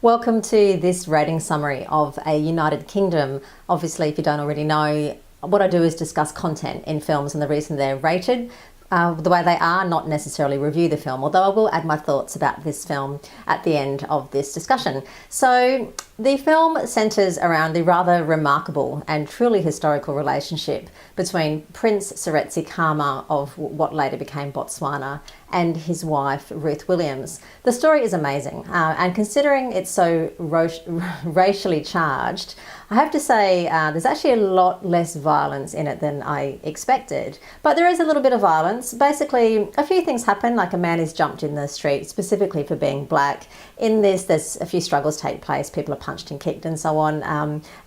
Welcome to this rating summary of A United Kingdom. Obviously, if you don't already know, what I do is discuss content in films and the reason they're rated the way they are, not necessarily review the film, although I will add my thoughts about this film at the end of this discussion. So the film centres around the rather remarkable and truly historical relationship between Prince Seretse Khama of what later became Botswana and his wife Ruth Williams. The story is amazing, and considering it's so racially charged, I have to say there's actually a lot less violence in it than I expected. But there is a little bit of violence. Basically, a few things happen, like a man is jumped in the street specifically for being black. In this, there's a few struggles take place. People are punched and kicked and so on,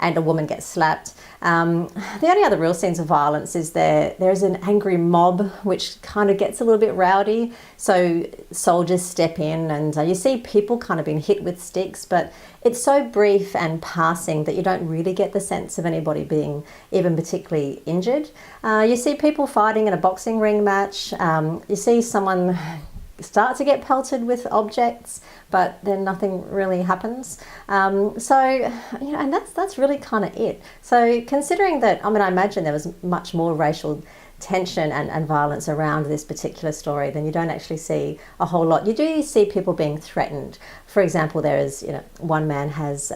and a woman gets slapped. The only other real scenes of violence is there's an angry mob which kind of gets a little bit rowdy. So soldiers step in and you see people kind of being hit with sticks, but it's so brief and passing that you don't really get the sense of anybody being even particularly injured. You see people fighting in a boxing ring match. You see someone start to get pelted with objects, but then nothing really happens. And that's really kind of it. So considering that, I imagine there was much more racial tension and violence around this particular story, then you don't actually see a whole lot. You do see people being threatened. For example, there is, one man has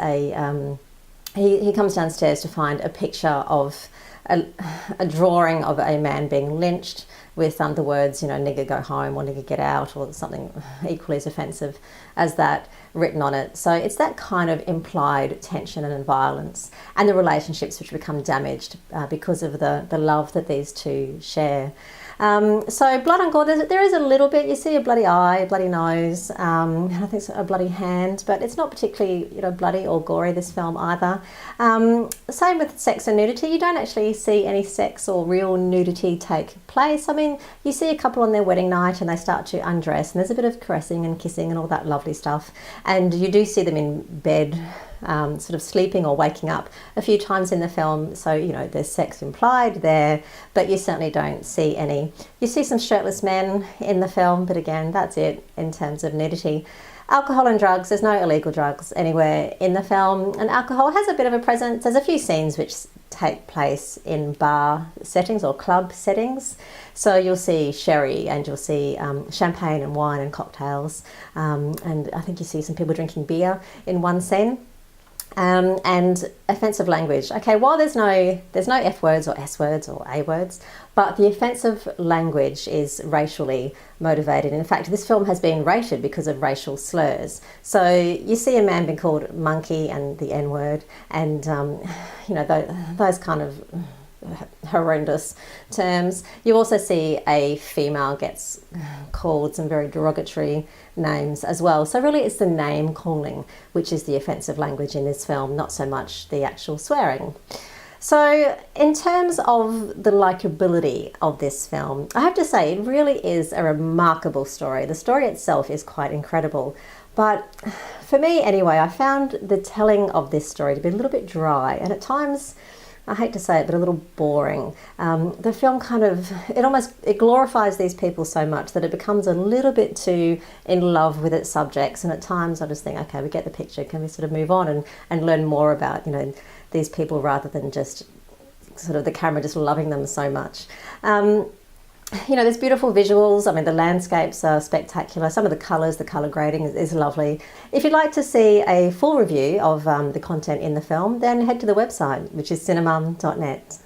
he comes downstairs to find a picture of a drawing of a man being lynched with the words, nigger go home or nigger get out or something equally as offensive as that written on it. So it's that kind of implied tension and violence and the relationships which become damaged because of the love that these two share. So blood and gore, there is a little bit. You see a bloody eye, a bloody nose, and I think a bloody hand, but it's not particularly bloody or gory, this film either. Same with sex and nudity. You don't actually see any sex or real nudity take place. You see a couple on their wedding night and they start to undress and there's a bit of caressing and kissing and all that lovely stuff. And you do see them in bed, sort of sleeping or waking up a few times in the film. So, there's sex implied there, but you certainly don't see any. You see some shirtless men in the film, but again, that's it in terms of nudity. Alcohol and drugs, there's no illegal drugs anywhere in the film, and alcohol has a bit of a presence. There's a few scenes which take place in bar settings or club settings. So you'll see sherry and you'll see champagne and wine and cocktails, and I think you see some people drinking beer in one scene. And offensive language. Okay, while there's no F words or S words or A words, but the offensive language is racially motivated. In fact, this film has been rated because of racial slurs. So you see a man being called monkey and the N word, and those kind of horrendous terms. You also see a female gets called some very derogatory names as well. So really it's the name calling which is the offensive language in this film, not so much the actual swearing. So in terms of the likability of this film, I have to say it really is a remarkable story. The story itself is quite incredible. But for me anyway, I found the telling of this story to be a little bit dry and at times, I hate to say it, but a little boring. The film it glorifies these people so much that it becomes a little bit too in love with its subjects. And at times I just think, okay, we get the picture. Can we sort of move on and learn more about, these people rather than just sort of the camera just loving them so much. There's beautiful visuals. The landscapes are spectacular. Some of the colours, the colour grading is lovely. If you'd like to see a full review of the content in the film, then head to the website, which is cinemum.net.